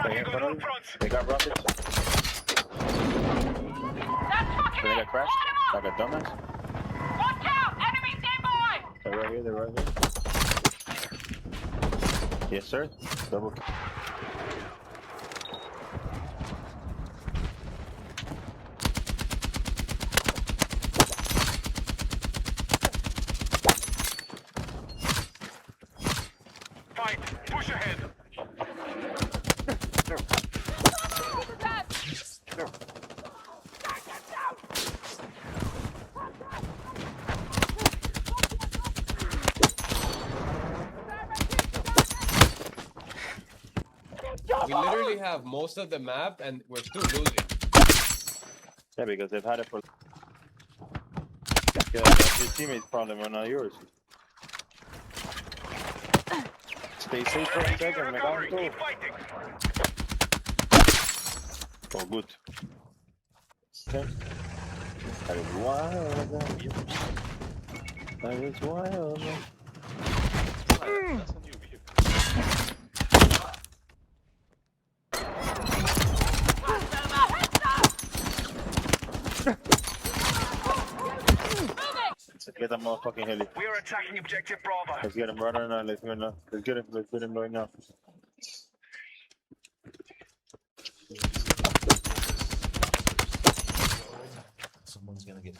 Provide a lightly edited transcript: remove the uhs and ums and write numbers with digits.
They got rockets. They got crashed. Like a dumbass. Watch out! Enemies nearby! They're right here. They're right here. Yes, sir. Double. Fight! Push ahead! We literally have most of the map and we're still losing. Yeah, because they've had it for. Yeah, that's your teammate's problem, not yours. Stay safe for a second, me cago en todo. Oh, good. Okay. That is wild. That is wild. That's a new vehicle. Let's get that motherfucking heli. We are attacking objective Bravo. Let's get him right now. Let's go now. Let's get him right now. Someone's gonna get